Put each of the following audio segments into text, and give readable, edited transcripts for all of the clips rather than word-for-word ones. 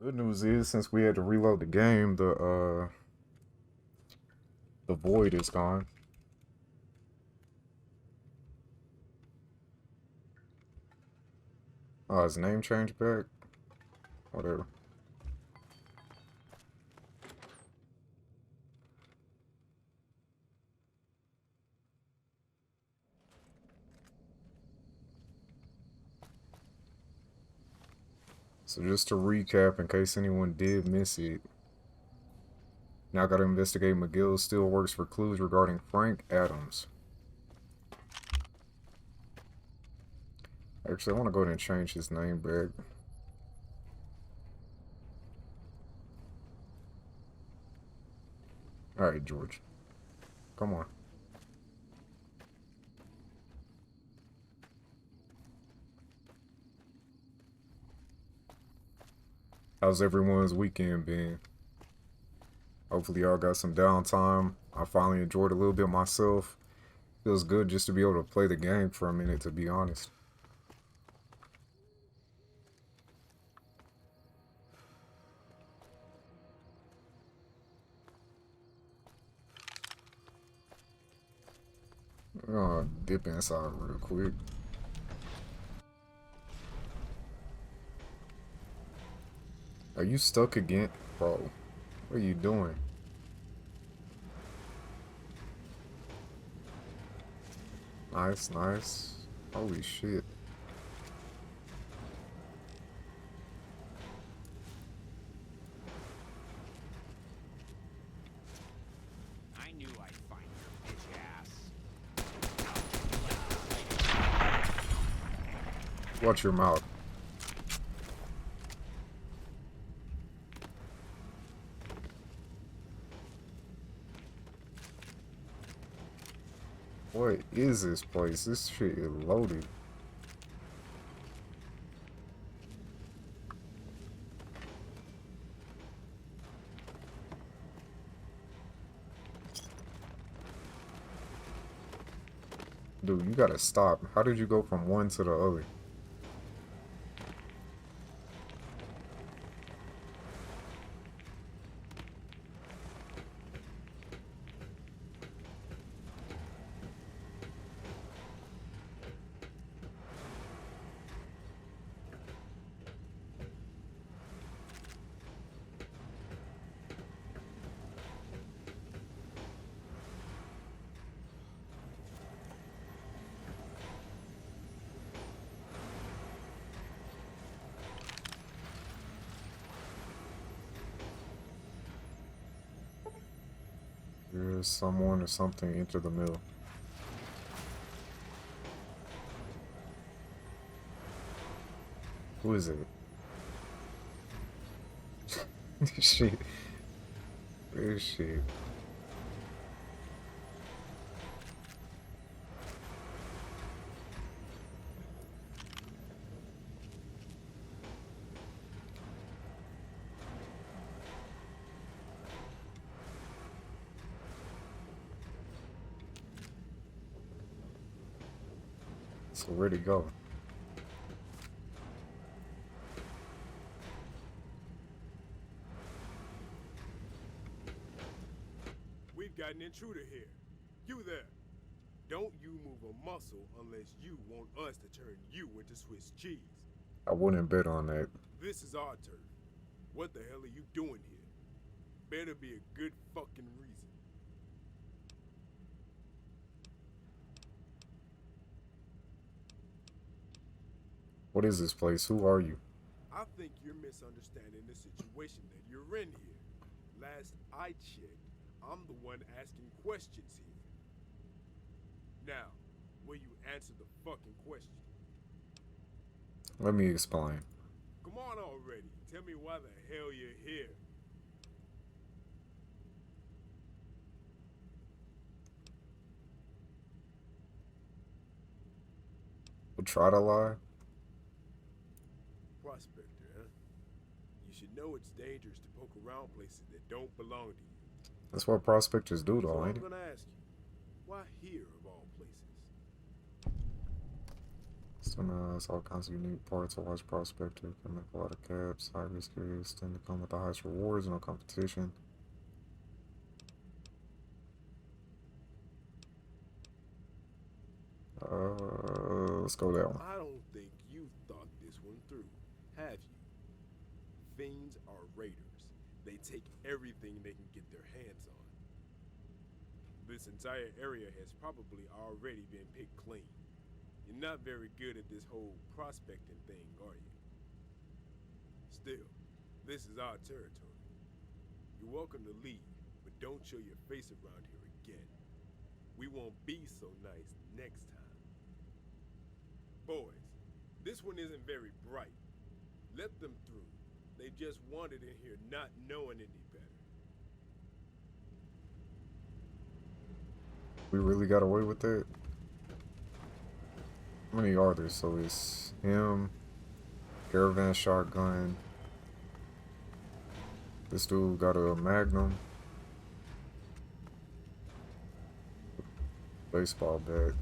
Good news is, since we had to reload the game, the void is gone. Oh, his name changed back? Whatever. So just to recap, in case anyone did miss it, now gotta investigate McGill still works for clues regarding Frank Adams. Actually, I want to go ahead and change his name back. Alright, George. Come on. How's everyone's weekend been? Hopefully y'all got some downtime. I finally enjoyed a little bit myself. Feels good just to be able to play the game for a minute, to be honest. Dip inside real quick. Are you stuck again? Bro, what are you doing? Nice, nice. Holy shit. I knew I'd find your bitch ass. Watch your mouth. What is this place? This shit is loaded. Dude, you gotta stop. How did you go from one to the other? There's someone or something enter the mill. Who is it? Shit. This shit. So where'd it go? We've got an intruder here. You there. Don't you move a muscle unless you want us to turn you into Swiss cheese. I wouldn't bet on that. This is our turf. What the hell are you doing here? Better be a good fucking reason. What is this place? Who are you? I think you're misunderstanding the situation that you're in here. Last I checked, I'm the one asking questions here. Now, will you answer the fucking question? Let me explain. Come on already. Tell me why the hell you're here. We'll try to lie. Prospector, huh? You should know it's dangerous to poke around places that don't belong to you. That's what prospectors do, So though, I'm ain't it? gonna ask you, why here of all places? Still has all kinds of unique parts. A large prospector can make a lot of caps. High risk areas tend to come with the highest rewards, no competition. Let's go that one. I don't think you thought this one through, have you? Fiends are raiders. They take everything they can get their hands on. This entire area has probably already been picked clean. You're not very good at this whole prospecting thing, are you? Still, this is our territory. You're welcome to leave, but don't show your face around here again. We won't be so nice next time. Boys, this one isn't very bright. Let them through. They just wandered in here not knowing any better. We really got away with that? How many are there? So it's him, caravan shotgun. This dude got a magnum. Baseball bat.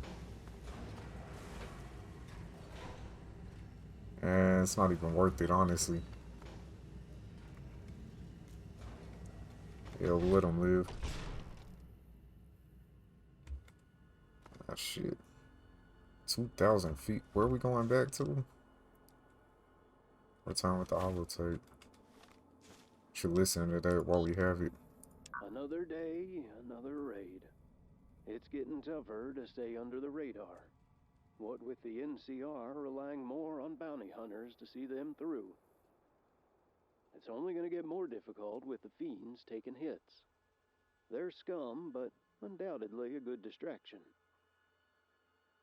And it's not even worth it, honestly. Yeah, let him live. Ah, shit. 2,000 feet. Where are we going back to? Return with the holotape. Should listen to that while we have it. Another day, another raid. It's getting tougher to stay under the radar. What with the NCR relying more on bounty hunters to see them through. It's only going to get more difficult with the fiends taking hits. They're scum, but undoubtedly a good distraction.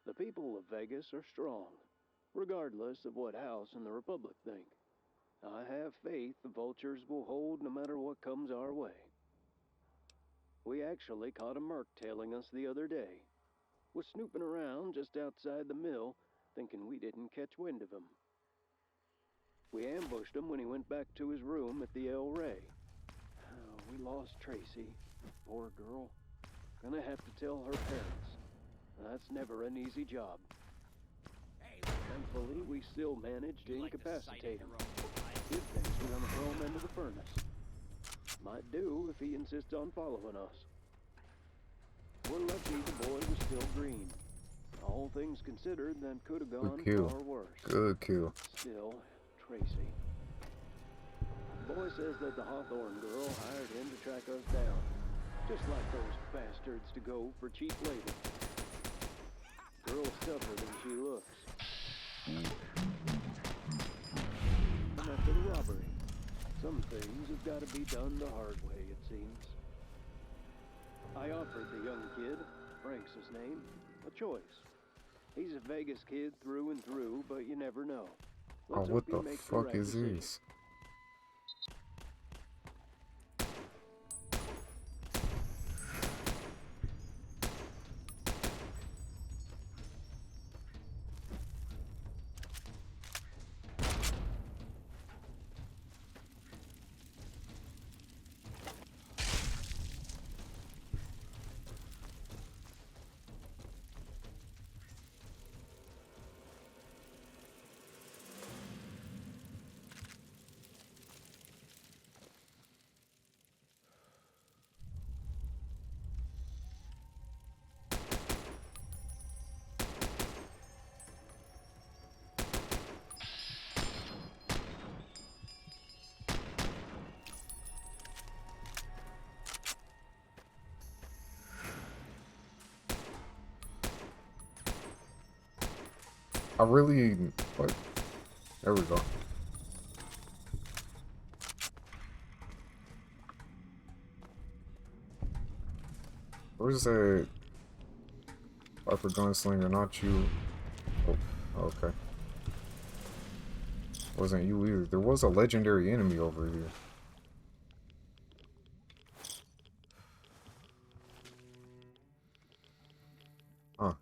The people of Vegas are strong, regardless of what House and the Republic think. I have faith the vultures will hold no matter what comes our way. We actually caught a merc tailing us the other day. Was snooping around just outside the mill, thinking we didn't catch wind of him. We ambushed him when he went back to his room at the El Rey. We lost Tracy. Poor girl. Gonna have to tell her parents. That's never an easy job. Hey, Thankfully, we still managed to you like the sight of incapacitate him. your own life? Good things we're gonna throw him into the furnace. Might do if he insists on following us. We're lucky the boy was still green. All things considered, that could have gone Good kill. far worse. Good kill. Still, Tracy. The boy says that the Hawthorne girl hired him to track us down. Just like those bastards to go for cheap labor. Girl's tougher than she looks. And after the robbery, some things have got to be done the hard way, it seems. I offered the young kid, Frank's his name, a choice. He's a Vegas kid through and through, but you never know. Oh, Let's what hope he the makes fuck right is decision. this? I really, like, there we go. Where's that Viper Gunslinger, not you? Oh, okay. Wasn't you either. There was a legendary enemy over here. Huh.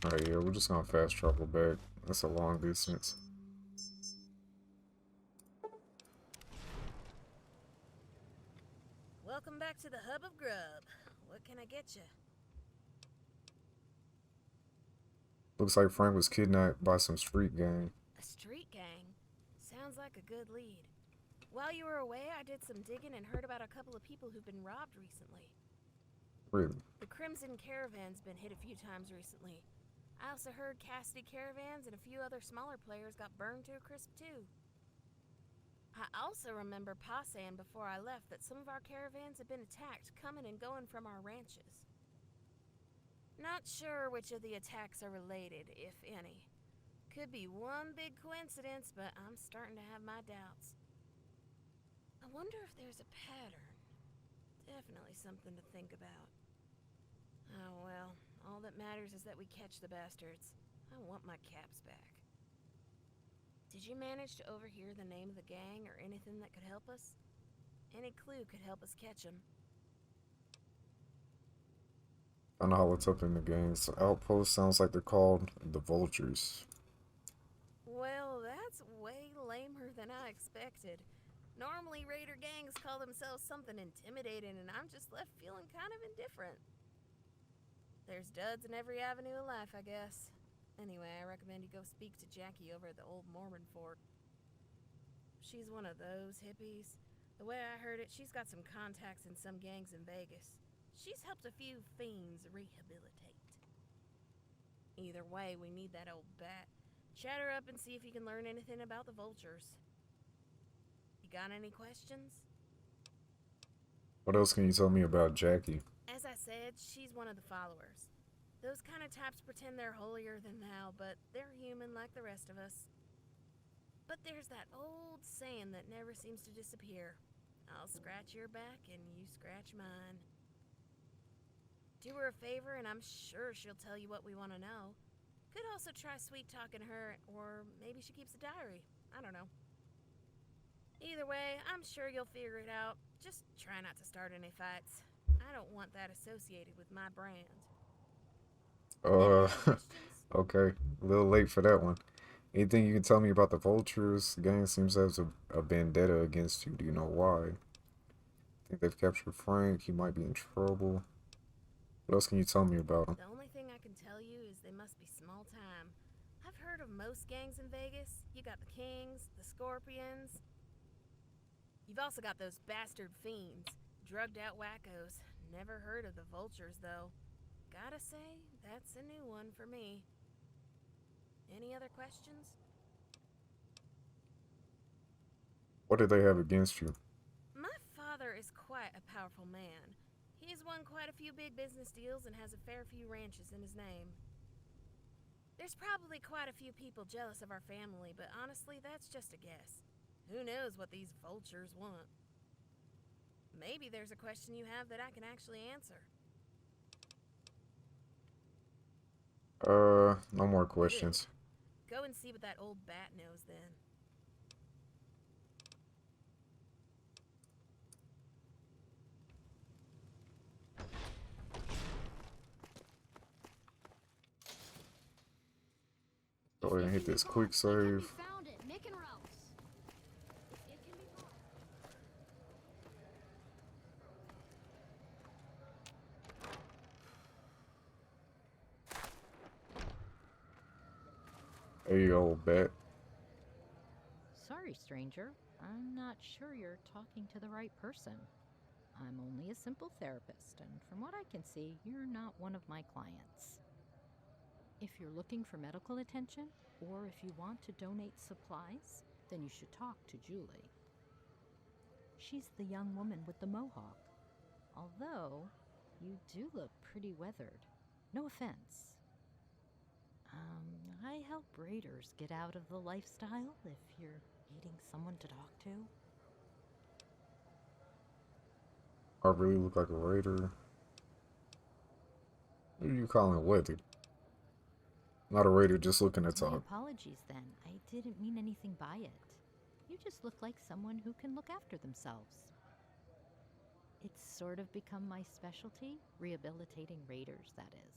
Alright, yeah, we're just gonna fast travel back. That's a long distance. Welcome back to the hub of grub. What can I get you? Looks like Frank was kidnapped by some street gang. A street gang? Sounds like a good lead. While you were away, I did some digging and heard about a couple of people who've been robbed recently. Really? The Crimson Caravan's been hit a few times recently. I also heard Cassidy Caravans and a few other smaller players got burned to a crisp too. I also remember Pa saying before I left that some of our caravans had been attacked coming and going from our ranches. Not sure which of the attacks are related, if any. Could be one big coincidence, but I'm starting to have my doubts. I wonder if there's a pattern. Definitely something to think about. Oh well, all that matters is that we catch the bastards. I want my caps back. Did you manage to overhear the name of the gang or anything that could help us? Any clue could help us catch them. I know how it's up in the gangs. Outpost sounds like they're called the Vultures. Well, that's way lamer than I expected. Normally, raider gangs call themselves something intimidating, and I'm just left feeling kind of indifferent. There's duds in every avenue of life, I guess. Anyway, I recommend you go speak to Jackie over at the old Mormon fort. She's one of those hippies. The way I heard it, she's got some contacts in some gangs in Vegas. She's helped a few fiends rehabilitate. Either way, we need that old bat. Chat her up and see if you can learn anything about the vultures. You got any questions? What else can you tell me about Jackie? As I said, she's one of the followers. Those kind of types pretend they're holier than thou, but they're human like the rest of us. But there's that old saying that never seems to disappear. I'll scratch your back and you scratch mine. Do her a favor and I'm sure she'll tell you what we want to know. Could also try sweet-talking her, or maybe she keeps a diary. I don't know. Either way, I'm sure you'll figure it out. Just try not to start any fights. I don't want that associated with my brand. Uh, okay. A little late for that one. Anything you can tell me about the Vultures? The gang seems to have a vendetta against you. Do you know why? Think they've captured Frank. He might be in trouble. What else can you tell me about him? The only thing I can tell you is they must be small time. I've heard of most gangs in Vegas. You got the Kings, the Scorpions. You've also got those bastard fiends, drugged out wackos. Never heard of the Vultures, though. Gotta say, that's a new one for me. Any other questions? What do they have against you? My father is quite a powerful man. He's won quite a few big business deals and has a fair few ranches in his name. There's probably quite a few people jealous of our family, but honestly, that's just a guess. Who knows what these vultures want? Maybe there's a question you have that I can actually answer. No more questions. Go and see what that old bat knows then. Go ahead and hit this quick save. Hey, old bat. Sorry, stranger. I'm not sure you're talking to the right person. I'm only a simple therapist, and from what I can see, you're not one of my clients. If you're looking for medical attention, or if you want to donate supplies, then you should talk to Julie. She's the young woman with the mohawk. Although, you do look pretty weathered. No offense. I help raiders get out of the lifestyle if you're needing someone to talk to. I really look like a raider. What are you calling weathered? Not a raider, just looking to My talk. apologies then. I didn't mean anything by it. You just look like someone who can look after themselves. It's sort of become my specialty, rehabilitating raiders, that is.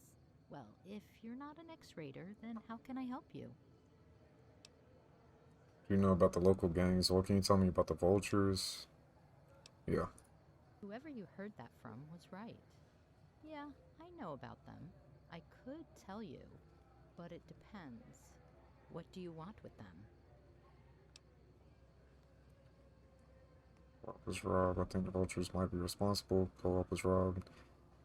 Well, if you're not an X-Raider, then how can I help you? Do you know about the local gangs? What can you tell me about the vultures? Yeah. Whoever you heard that from was right. Yeah, I know about them. I could tell you, but it depends. What do you want with them? Co-op was robbed. I think the vultures might be responsible. Co-op was robbed.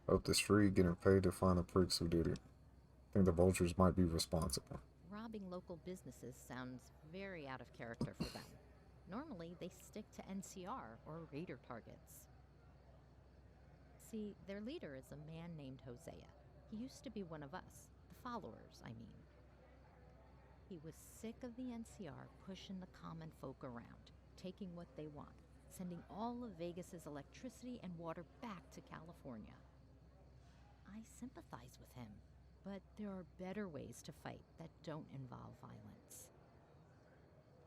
Up the street, getting paid to find the pricks who did it. I think the vultures might be responsible. Robbing local businesses sounds very out of character for them. Normally, they stick to NCR or raider targets. See, their leader is a man named Hosea. He used to be one of us, the followers, I mean. He was sick of the NCR pushing the common folk around, taking what they want, sending all of Vegas's electricity and water back to California. I sympathize with him, but there are better ways to fight that don't involve violence.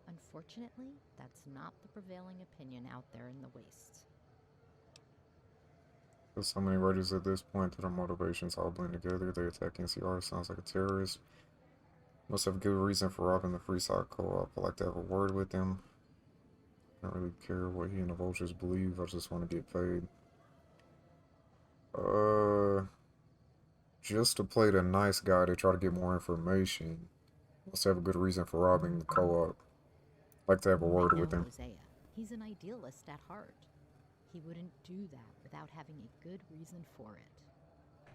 Unfortunately, that's not the prevailing opinion out there in the Wastes. There's so many raiders at this point that their motivations all blend together. They attack NCR, sounds like a terrorist. Must have a good reason for robbing the Freeside Co-op. I like to have a word with him. I don't really care what he and the vultures believe. I just want to get paid. Just to play the nice guy to try to get more information. Must have a good reason for robbing the co-op. Like to have a word with him. Hosea. He's an idealist at heart. He wouldn't do that without having a good reason for it.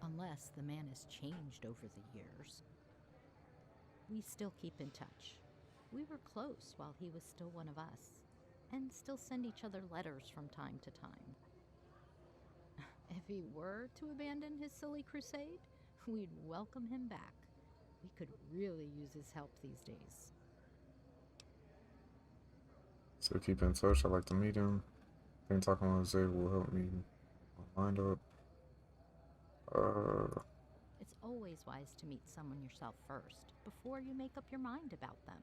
Unless the man has changed over the years. We still keep in touch. We were close while he was still one of us, and still send each other letters from time to time. If he were to abandon his silly crusade, we'd welcome him back. We could really use his help these days. So keep in touch. I'd like to meet him. I think talking with Zay will help me mind up. It's always wise to meet someone yourself first, before you make up your mind about them.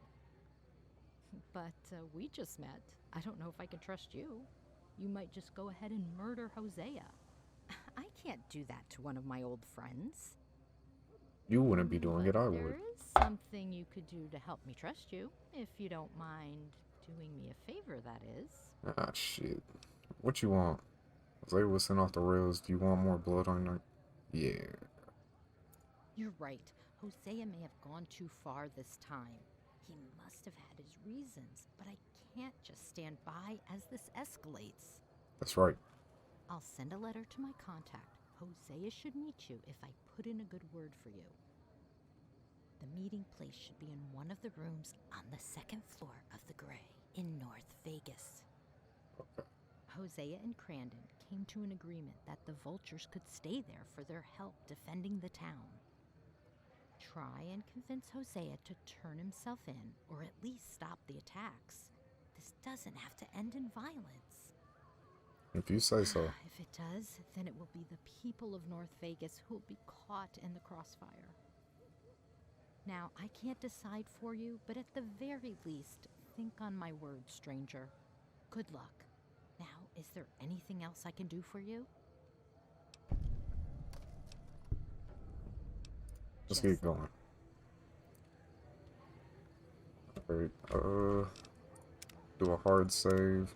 But we just met. I don't know if I can trust you. You might just go ahead and murder Hosea. I can't do that to one of my old friends. You wouldn't be doing it, I There would. is something you could do to help me trust you, if you don't mind doing me a favor, that is. Ah, shit. What you want? Zay was sent off the rails. Do you want more blood on your... Yeah. You're right. Hosea may have gone too far this time. He must have had his reasons, but I can't just stand by as this escalates. That's right. I'll send a letter to my contact. Hosea should meet you if I put in a good word for you. The meeting place should be in one of the rooms on the second floor of the Gray in North Vegas. Okay. Hosea and Crandon came to an agreement that the vultures could stay there for their help defending the town. Try and convince Hosea to turn himself in, or at least stop the attacks. This doesn't have to end in violence. If you say so. If it does, then it will be the people of North Vegas who will be caught in the crossfire. Now, I can't decide for you, but at the very least, think on my word, stranger. Good luck. Now, is there anything else I can do for you? Let's get going. Alright, do a hard save.